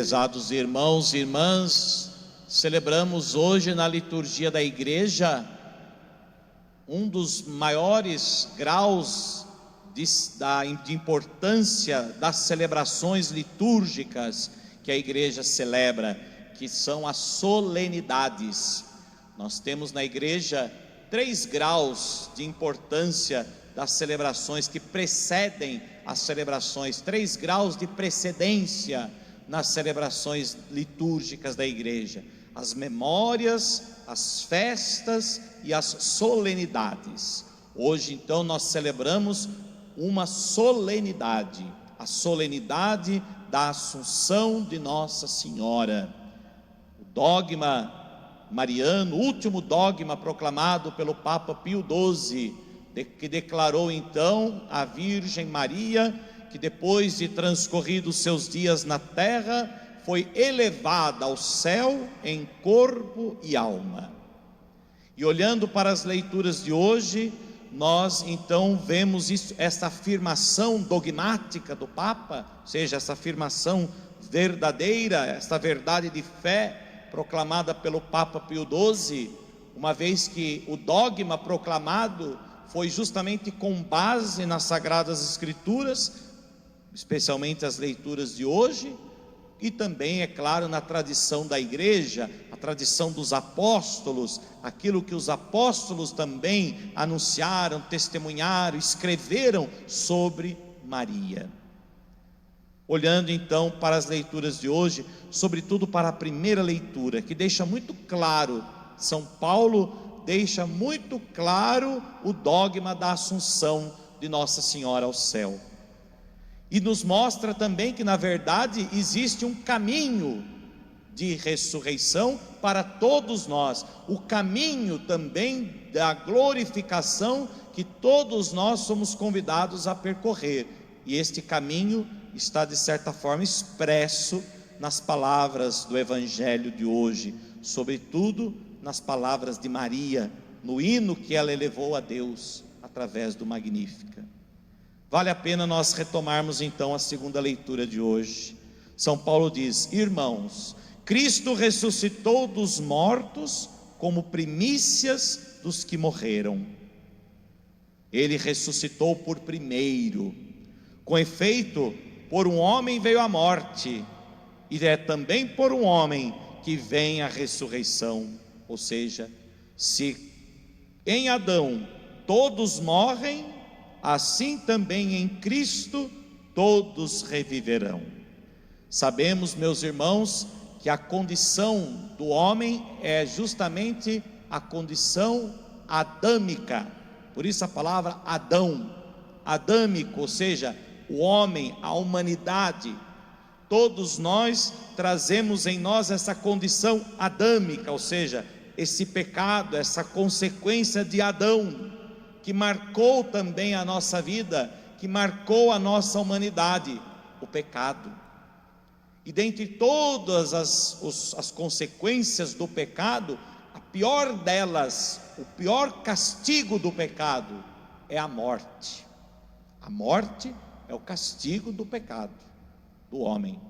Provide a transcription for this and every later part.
Prezados irmãos e irmãs, celebramos hoje na liturgia da igreja um dos maiores graus de importância das celebrações litúrgicas que a igreja celebra, que são as solenidades. Nós temos na igreja 3 graus de importância das celebrações que precedem as celebrações, 3 graus de precedência nas celebrações litúrgicas da igreja: as memórias, as festas e as solenidades. Hoje então nós celebramos uma solenidade, a solenidade da Assunção de Nossa Senhora. O dogma mariano, o último dogma proclamado pelo Papa Pio XII, que declarou então a Virgem Maria, que depois de transcorridos seus dias na terra, foi elevada ao céu em corpo e alma. E olhando para as leituras de hoje, nós então vemos essa afirmação dogmática do Papa, ou seja, essa afirmação verdadeira, essa verdade de fé proclamada pelo Papa Pio XII, uma vez que o dogma proclamado foi justamente com base nas Sagradas Escrituras, especialmente as leituras de hoje, e também, é claro, na tradição da igreja, a tradição dos apóstolos, aquilo que os apóstolos também anunciaram, testemunharam, escreveram sobre Maria. Olhando então para as leituras de hoje, sobretudo para a primeira leitura, que deixa muito claro, São Paulo deixa muito claro o dogma da Assunção de Nossa Senhora ao céu. E nos mostra também que na verdade existe um caminho de ressurreição para todos nós, o caminho também da glorificação que todos nós somos convidados a percorrer. E este caminho está de certa forma expresso nas palavras do Evangelho de hoje, sobretudo nas palavras de Maria, no hino que ela elevou a Deus através do Magnífica. Vale a pena nós retomarmos então a segunda leitura de hoje. São Paulo diz: irmãos, Cristo ressuscitou dos mortos como primícias dos que morreram. Ele ressuscitou por primeiro. Com efeito, por um homem veio a morte, e é também por um homem que vem a ressurreição. Ou seja, se em Adão todos morrem, assim também em Cristo todos reviverão. Sabemos, meus irmãos, que a condição do homem é justamente a condição adâmica. Por isso a palavra Adão, adâmico, ou seja, o homem, a humanidade. Todos nós trazemos em nós essa condição adâmica, ou seja, esse pecado, essa consequência de Adão, que marcou também a nossa vida, que marcou a nossa humanidade, o pecado. E dentre todas as consequências do pecado, a pior delas, o pior castigo do pecado é a morte. A morte é o castigo do pecado do homem.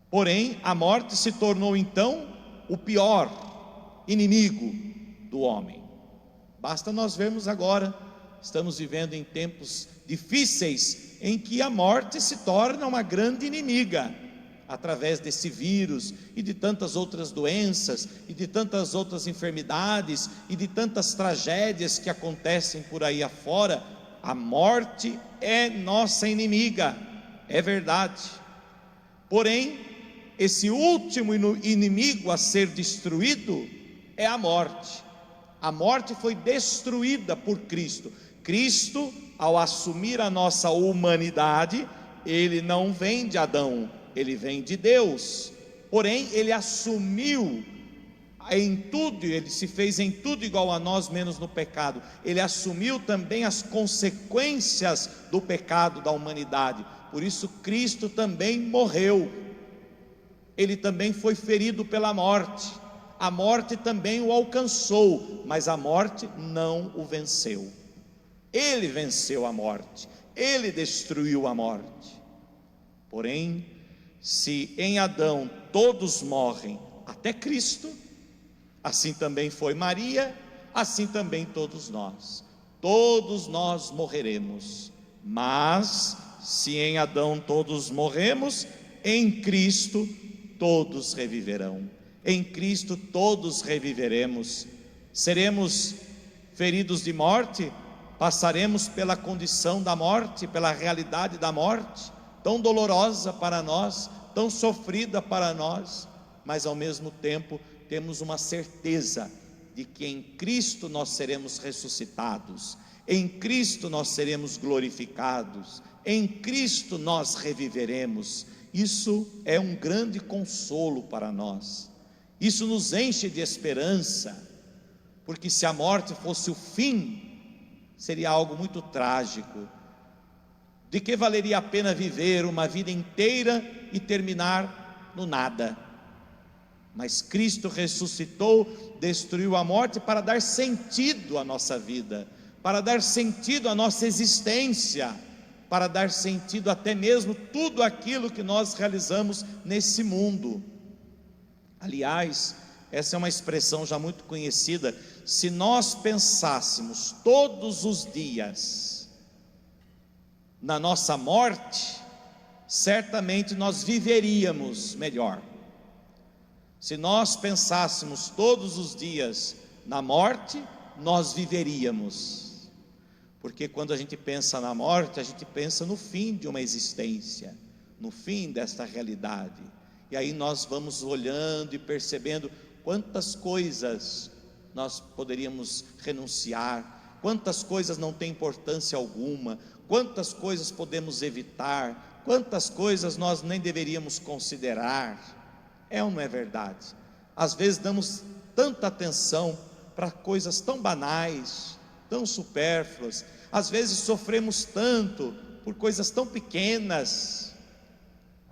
Porém, a morte se tornou então o pior inimigo do homem. Basta nós vermos agora, estamos vivendo em tempos difíceis, em que a morte se torna uma grande inimiga, através desse vírus, e de tantas outras doenças, e de tantas outras enfermidades, e de tantas tragédias que acontecem por aí afora. A morte é nossa inimiga, é verdade. Porém, esse último inimigo a ser destruído é a morte. A morte foi destruída por Cristo. Cristo, ao assumir a nossa humanidade, ele não vem de Adão, ele vem de Deus. Porém, ele assumiu em tudo, ele se fez em tudo igual a nós, menos no pecado. Ele assumiu também as consequências do pecado da humanidade. Por isso Cristo também morreu. Ele também foi ferido pela morte. A morte também o alcançou, mas a morte não o venceu. Ele venceu a morte, ele destruiu a morte. Porém, Se em Adão todos morrem até Cristo, assim também foi Maria, assim também todos nós. Todos nós morreremos, mas se em Adão todos morremos, em Cristo todos reviverão. Em Cristo todos reviveremos. Seremos feridos de morte, passaremos pela condição da morte, pela realidade da morte, tão dolorosa para nós, tão sofrida para nós, mas ao mesmo tempo temos uma certeza de que em Cristo nós seremos ressuscitados, em Cristo nós seremos glorificados, em Cristo nós reviveremos. Isso é um grande consolo para nós, isso nos enche de esperança, porque se a morte fosse o fim, seria algo muito trágico. De que valeria a pena viver uma vida inteira e terminar no nada? Mas Cristo ressuscitou, destruiu a morte para dar sentido à nossa vida, para dar sentido à nossa existência, para dar sentido até mesmo tudo aquilo que nós realizamos nesse mundo. Aliás, essa é uma expressão já muito conhecida. Se nós pensássemos todos os dias na nossa morte, certamente nós viveríamos melhor. Se nós pensássemos todos os dias na morte, nós viveríamos. Porque quando a gente pensa na morte, a gente pensa no fim de uma existência, no fim desta realidade. E aí nós vamos olhando e percebendo quantas coisas nós poderíamos renunciar, quantas coisas não têm importância alguma, quantas coisas podemos evitar, quantas coisas nós nem deveríamos considerar. É ou não é verdade? Às vezes damos tanta atenção para coisas tão banais, tão supérfluas, às vezes sofremos tanto por coisas tão pequenas,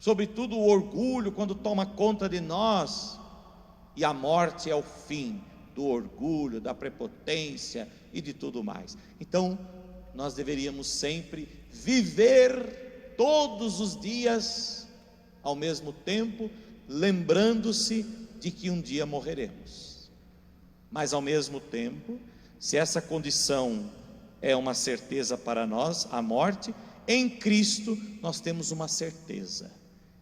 sobretudo o orgulho quando toma conta de nós, e a morte é o fim do orgulho, da prepotência e de tudo mais. Então nós deveríamos sempre viver todos os dias ao mesmo tempo, lembrando-se de que um dia morreremos. Mas ao mesmo tempo, se essa condição é uma certeza para nós, a morte, em Cristo nós temos uma certeza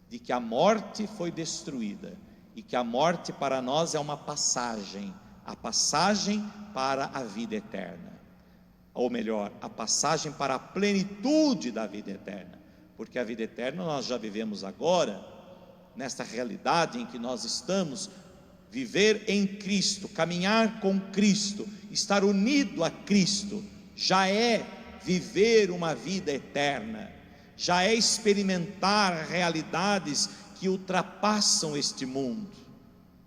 de que a morte foi destruída e que a morte para nós é uma passagem, a passagem para a vida eterna, ou melhor, a passagem para a plenitude da vida eterna, porque a vida eterna nós já vivemos agora, nesta realidade em que nós estamos. Viver em Cristo, caminhar com Cristo, estar unido a Cristo, já é viver uma vida eterna, já é experimentar realidades que ultrapassam este mundo.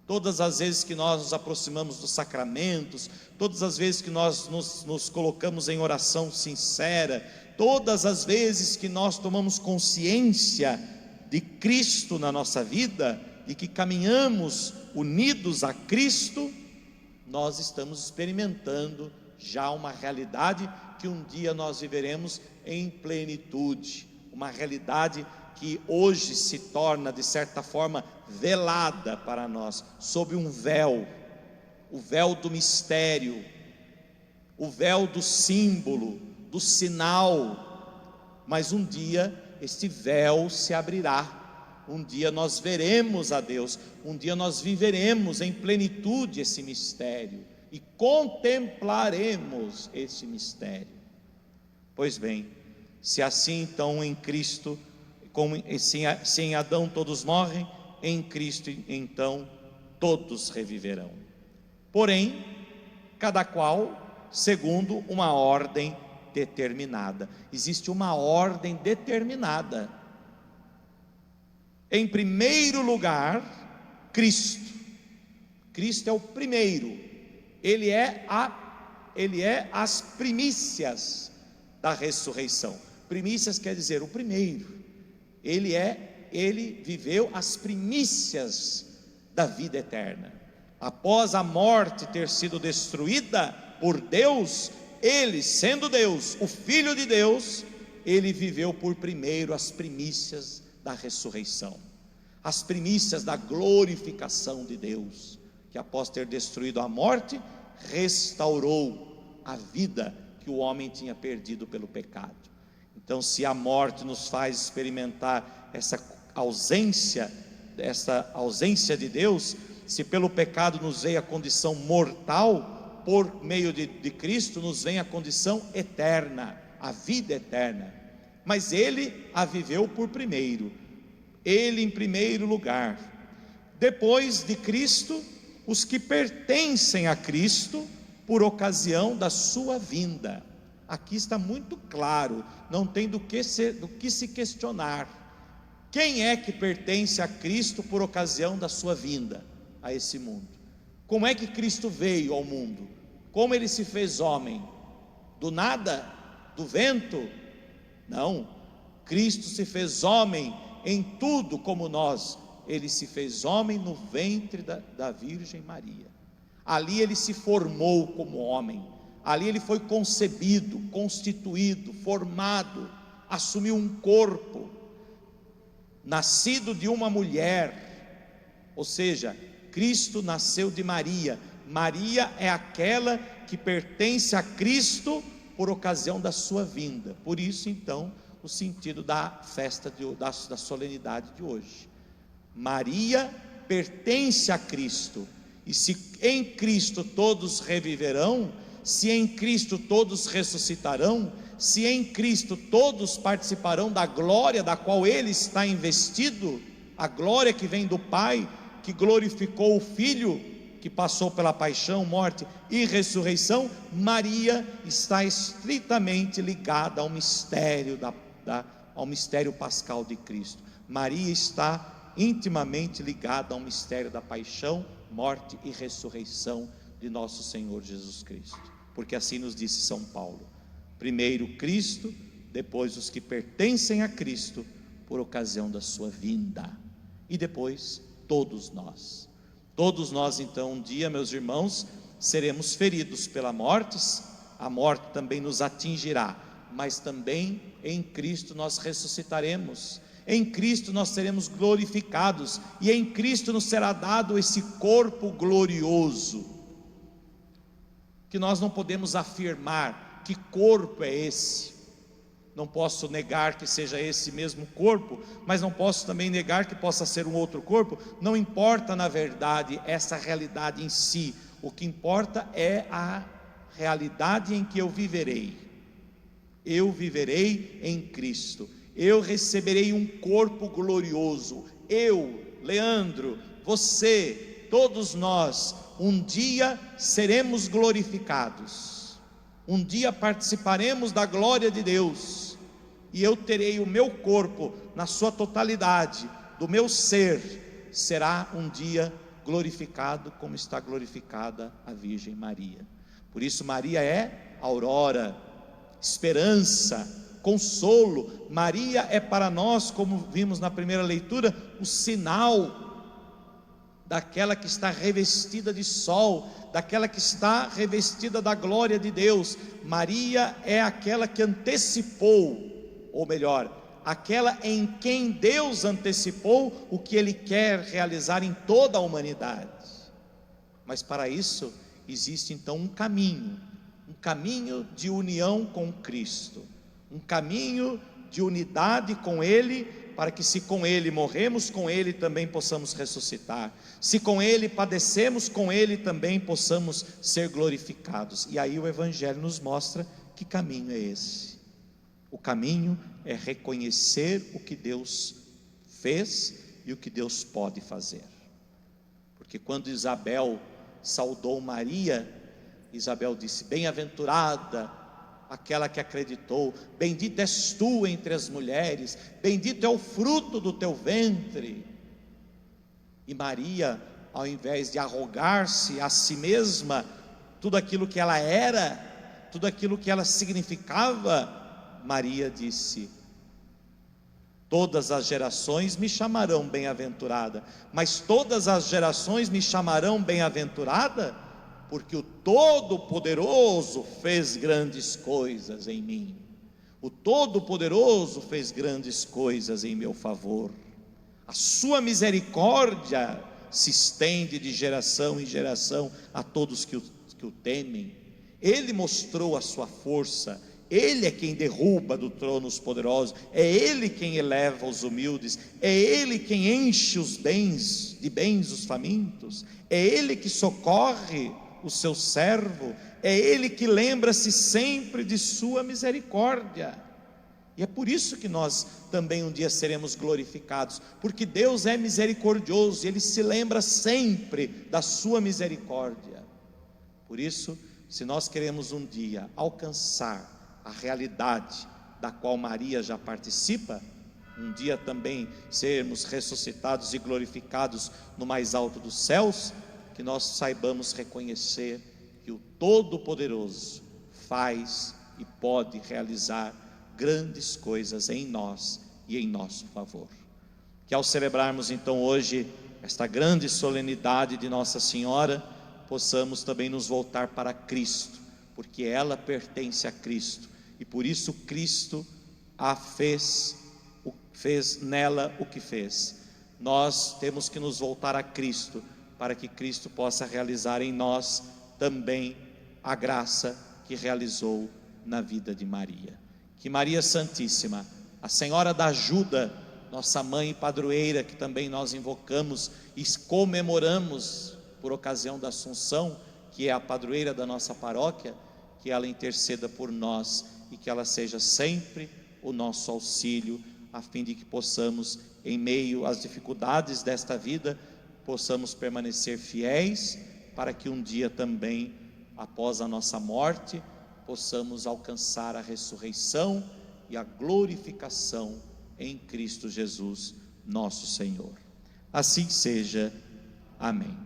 Todas as vezes que nós nos aproximamos dos sacramentos, todas as vezes que nós nos colocamos em oração sincera, todas as vezes que nós tomamos consciência de Cristo na nossa vida, e que caminhamos unidos a Cristo, nós estamos experimentando já uma realidade que um dia nós viveremos em plenitude, uma realidade que hoje se torna de certa forma velada para nós, sob um véu, o véu do mistério, o véu do símbolo, do sinal, mas um dia este véu se abrirá. Um dia nós veremos a Deus, um dia nós viveremos em plenitude esse mistério e contemplaremos esse mistério. Pois bem, se assim então em Cristo, como se em Adão todos morrem, em Cristo então todos reviverão. Porém, cada qual segundo uma ordem determinada. Existe uma ordem determinada. Em primeiro lugar, Cristo. Cristo é o primeiro. Ele é as primícias da ressurreição. Primícias quer dizer o primeiro. Ele viveu as primícias da vida eterna. Após a morte ter sido destruída por Deus, ele, sendo Deus, o Filho de Deus, ele viveu por primeiro as primícias da ressurreição. as primícias da glorificação de Deus, que após ter destruído a morte, restaurou a vida que o homem tinha perdido pelo pecado. Então, se a morte nos faz experimentar essa ausência de Deus, se pelo pecado nos veio a condição mortal, por meio de Cristo nos vem a condição eterna, a vida eterna. Mas Ele a viveu por primeiro, Ele em primeiro lugar. Depois de Cristo, os que pertencem a Cristo, por ocasião da sua vinda. Aqui está muito claro, não tem do que se questionar. Quem é que pertence a Cristo por ocasião da sua vinda a esse mundo? Como é que Cristo veio ao mundo? Como Ele se fez homem? Do nada? Do vento? Não, Cristo se fez homem em tudo como nós. Ele se fez homem no ventre da Virgem Maria. Ali Ele se formou como homem, ali Ele foi concebido, constituído, formado, assumiu um corpo, nascido de uma mulher. Ou seja, Cristo nasceu de Maria. Maria é aquela que pertence a Cristo por ocasião da sua vinda. Por isso então o sentido da festa, da solenidade de hoje. Maria pertence a Cristo, e se em Cristo todos reviverão, se em Cristo todos ressuscitarão, se em Cristo todos participarão da glória da qual Ele está investido, a glória que vem do Pai, que glorificou o Filho, que passou pela paixão, morte e ressurreição. Maria está estritamente ligada ao mistério ao mistério pascal de Cristo. Maria está intimamente ligada ao mistério da paixão, morte e ressurreição de nosso Senhor Jesus Cristo, porque assim nos disse São Paulo: primeiro Cristo, depois os que pertencem a Cristo por ocasião da sua vinda, e depois todos nós. Todos nós então um dia, meus irmãos, seremos feridos pela morte. A morte também nos atingirá, mas também em Cristo nós ressuscitaremos. Em Cristo nós seremos glorificados, e em Cristo nos será dado esse corpo glorioso, que nós não podemos afirmar que corpo é esse. Não posso negar que seja esse mesmo corpo, mas não posso também negar que possa ser um outro corpo. Não importa na verdade essa realidade em si, o que importa é a realidade em que eu viverei. Eu viverei em Cristo, eu receberei um corpo glorioso. Eu, Leandro, você, todos nós, um dia seremos glorificados, um dia participaremos da glória de Deus, e eu terei o meu corpo na sua totalidade, do meu ser, será um dia glorificado como está glorificada a Virgem Maria. Por isso Maria é aurora, esperança, consolo. Maria é para nós, como vimos na primeira leitura, o sinal daquela que está revestida de sol, daquela que está revestida da glória de Deus. Maria é aquela que antecipou, ou melhor, aquela em quem Deus antecipou o que Ele quer realizar em toda a humanidade. Mas para isso existe então um caminho de união com Cristo, um caminho de unidade com Ele, para que se com Ele morremos, com Ele também possamos ressuscitar, se com Ele padecemos, com Ele também possamos ser glorificados. E aí o Evangelho nos mostra que caminho é esse. O caminho é reconhecer o que Deus fez e o que Deus pode fazer. Porque quando Isabel saudou Maria, Isabel disse: bem-aventurada aquela que acreditou, bendita és tu entre as mulheres, bendito é o fruto do teu ventre. E Maria, ao invés de arrogar-se a si mesma tudo aquilo que ela era, tudo aquilo que ela significava, Maria disse: todas as gerações me chamarão bem-aventurada, mas todas as gerações me chamarão bem-aventurada, porque o Todo-Poderoso fez grandes coisas em mim. O Todo-Poderoso fez grandes coisas em meu favor. A sua misericórdia se estende de geração em geração a todos que o temem. Ele mostrou a sua força. Ele é quem derruba do trono os poderosos, é Ele quem eleva os humildes, é Ele quem enche de bens os famintos, é Ele que socorre o seu servo, é Ele que lembra-se sempre de sua misericórdia. E é por isso que nós também um dia seremos glorificados, porque Deus é misericordioso, Ele se lembra sempre da sua misericórdia. Por isso, se nós queremos um dia alcançar a realidade da qual Maria já participa, um dia também sermos ressuscitados e glorificados no mais alto dos céus, que nós saibamos reconhecer que o Todo-Poderoso faz e pode realizar grandes coisas em nós e em nosso favor. Que ao celebrarmos então hoje esta grande solenidade de Nossa Senhora, possamos também nos voltar para Cristo, porque ela pertence a Cristo, e por isso Cristo fez nela o que fez. Nós temos que nos voltar a Cristo, para que Cristo possa realizar em nós também a graça que realizou na vida de Maria. Que Maria Santíssima, a Senhora da Ajuda, nossa mãe e padroeira, que também nós invocamos e comemoramos por ocasião da Assunção, que é a padroeira da nossa paróquia, que ela interceda por nós e que ela seja sempre o nosso auxílio, a fim de que possamos, em meio às dificuldades desta vida, possamos permanecer fiéis, para que um dia também, após a nossa morte, possamos alcançar a ressurreição e a glorificação em Cristo Jesus, nosso Senhor. Assim seja. Amém.